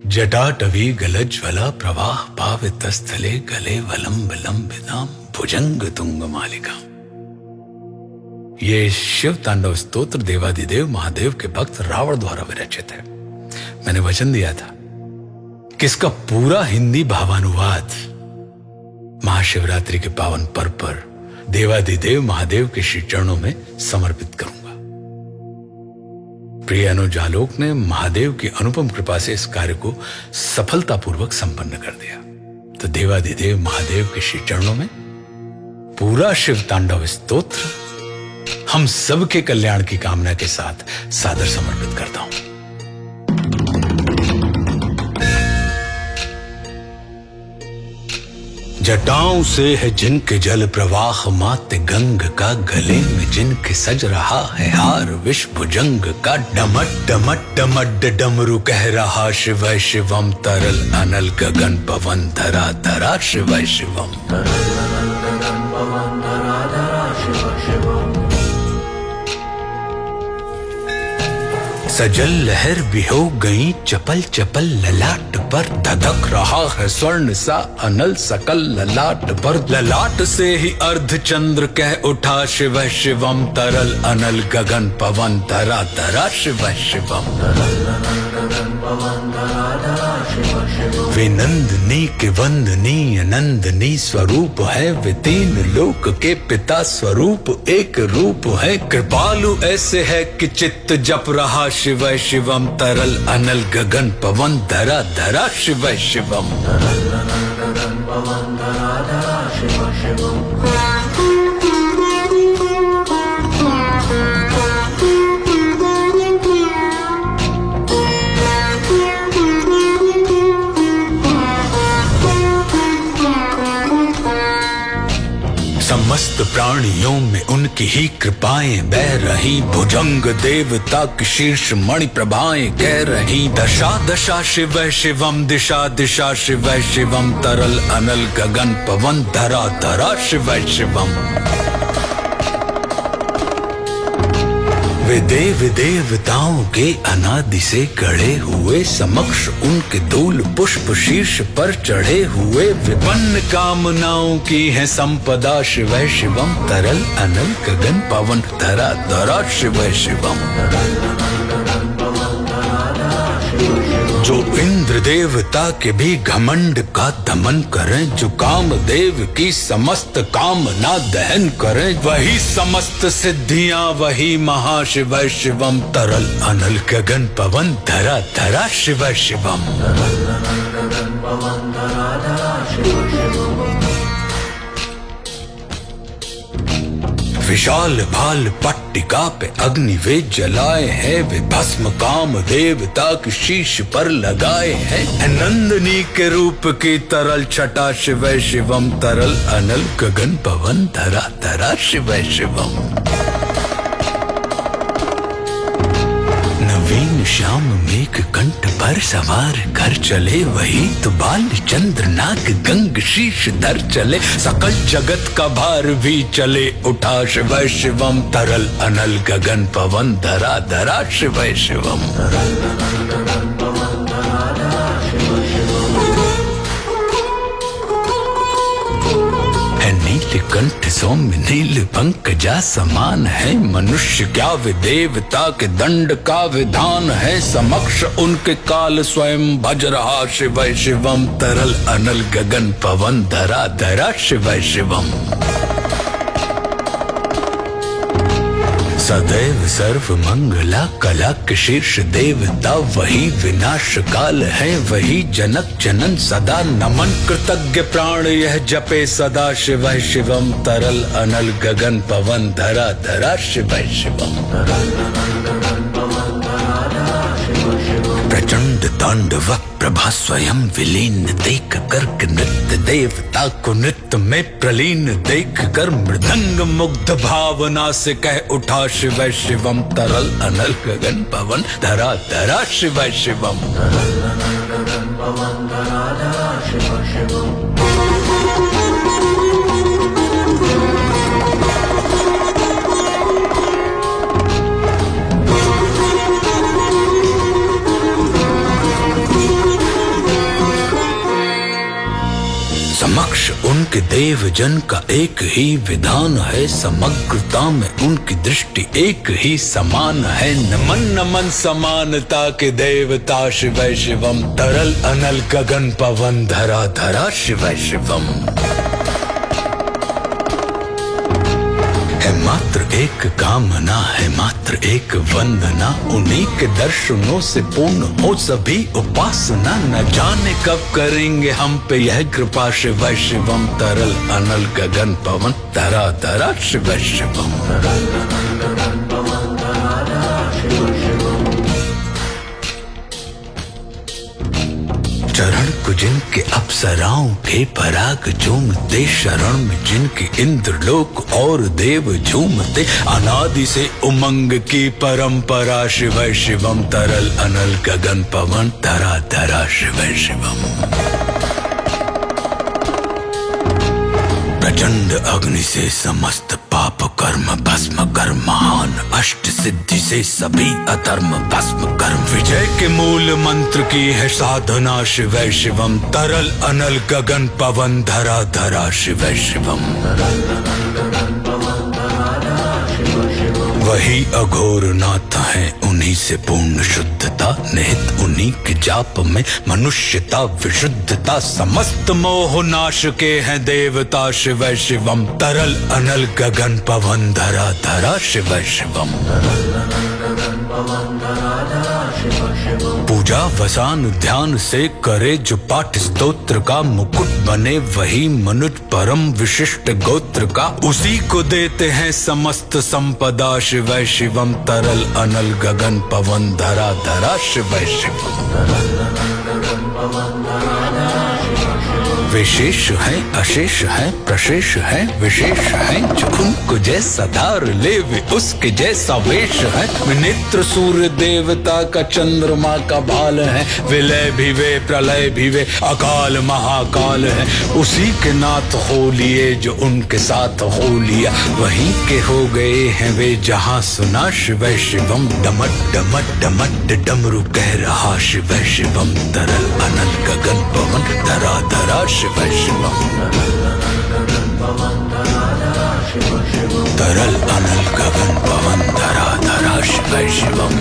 जटाटवी गलज्वला प्रवाह पावितस्थले गले वलंब लंबिताम भुजंग तुंग मालिका। ये शिव तांडव स्तोत्र देवादिदेव महादेव के भक्त रावण द्वारा विरचित है। मैंने वचन दिया था कि इसका पूरा हिंदी भावानुवाद महाशिवरात्रि के पावन पर्व पर देवादिदेव महादेव के श्री चरणों में समर्पित करूंगा। प्रिय अनुज आलोक ने महादेव की अनुपम कृपा से इस कार्य को सफलतापूर्वक संपन्न कर दिया। तो देवादिदेव महादेव के श्री चरणों में पूरा शिव तांडव स्तोत्र हम सबके कल्याण की कामना के साथ सादर समर्पित करता हूं। जटाओं से है जिनके जल प्रवाह माते गंग का, गले में जिनके सज रहा है हार विष भुजंग का। डमट डमट डमट डमरू कह रहा शिव शिवम, तरल अनल गगन पवन धरा धरा शिव शिवम। सजल लहर भी हो गई चपल चपल, ललाट पर धधक रहा है स्वर्ण सा अनल सकल ललाट पर। ललाट से ही अर्ध चंद्र कह उठा शिव शिवम, तरल अनल गगन पवन धरा धरा शिव शिवम। वे नंदनी के वंदनीय नंदनी स्वरूप है, वे तीन लोक के पिता स्वरूप एक रूप है। कृपालु ऐसे है कि चित्त जप रहा शिव शिवम, तरल अनल गगन पवन धरा धरा शिव शिवम। समस्त प्राणियों में उनकी ही कृपाएं बह रही, भुजंग देवता की शीर्ष मणि प्रभाएं कह रही। दशा दशा शिव शिवम, दिशा दिशा शिव शिवम, तरल अनल गगन पवन धरा धरा शिव शिवम। वे देव देवताओं के अनादि से गढ़े हुए, समक्ष उनके धूल पुष्प शीर्ष पर चढ़े हुए। विपन्न कामनाओं की है संपदा शिव शिवम, तरल अनल गगन पवन धरा धरा शिव शिवम। जो इंद्र देवता के भी घमंड का दमन करें, जो कामदेव की समस्त कामना दहन करें, वही समस्त सिद्धियां वही महाशिव शिवम, तरल अनल गगन पवन धरा धरा शिव शिवम। विशाल भाल पट्टिका पे अग्नि वे जलाए हैं, वे भस्म काम देवता की शीश पर लगाए हैं। नंदनी के रूप की तरल छटा शिव शिवम, तरल अनल गगन पवन धरा धरा शिव शिवम। नवीन श्याम मेघ कंठ पर सवार कर चले, वही तो बाल चंद्र नाग गंग शीश धर चले। सकल जगत का भार भी चले उठा शिव शिवम, तरल अनल गगन पवन धरा धरा शिव शिवम। नीलकंठ सौम्य नील पंकजा समान है, मनुष्य क्या वे देवता के दंड का विधान है। समक्ष उनके काल स्वयं भज रहा शिव शिवम, तरल अनल गगन पवन धरा धरा शिव शिवम। सदैव सर्व मंगला कला के शीर्ष देवता, वही विनाश काल है वही जनक जनन सदा। नमन कृतज्ञ प्राण यह जपे सदा शिव शिवम, तरल अनल गगन पवन धरा धरा शिव शिवम। प्रचंड तांडव प्रभा स्वयं विलीन देख कर, नृत्य देवता को नृत्य में प्रलीन देख कर। मृदंग मुग्ध भावना से कह उठा शिव शिवम, तरल अनल गगन पवन धरा धरा शिव शिवम। समक्ष उनके देव जन का एक ही विधान है, समग्रता में उनकी दृष्टि एक ही समान है। नमन नमन समानता के देवता शिव शिवम, तरल अनल गगन पवन धरा धरा शिव शिवम। है मात्र एक कामना, है मात्र एक वंदना, उन्हीं के दर्शनों से पूर्ण हो सभी उपासना। न जाने कब करेंगे हम पे यह कृपा शिव शिवम, तरल अनल गगन पवन धरा धरा शिव शिवम। चरण को जिनके अप्सराओं के पराग झूमते, शरण में जिनके इंद्रलोक और देव झूमते, अनादि से उमंग की परंपरा शिव शिवम, तरल अनल गगन पवन धरा धरा शिव शिवम। प्रचंड अग्नि से समस्त पाप कर्म भस्म कर, महान अष्ट सिद्धि से सभी अधर्म भस्म कर। विजय के मूल मंत्र की है साधना शिव शिवम, तरल अनल गगन पवन धरा धरा शिव शिवम। वही अघोर नाथ है, उन्हीं से पूर्ण शुद्धता, निहित उन्हीं के जाप में मनुष्यता विशुद्धता। समस्त मोह नाश के हैं देवता शिव शिवम, तरल अनल गगन पवन धरा धरा शिव शिवम। पूजा वसान ध्यान से करे जो पाठ स्तोत्र का, मुकुट बने वही मनुज परम विशिष्ट गोत्र का। उसी को देते हैं समस्त संपदा शिव शिवम, तरल अनल गगन पवन धरा धरा शिव शिवम। विशेष है अशेष है प्रशेष है विशेष है, जो उनको जैसा धार ले वे उसके जैसा वेश है। नेत्र सूर्य देवता का चंद्रमा का भाल है, विलय भी वे प्रलय भी वे अकाल महाकाल है। उसी के नाथ हो लिए जो उनके साथ हो लिया, वहीं के हो गए हैं वे जहां सुना शिव शिवम। डमट डमट डमट डमरू कह रहा शिव शिवम, तरल अनल गगन पवन धरा धरा शिव शिवम। तरल अनल गगन पवन धरा धरा शिव शिवम।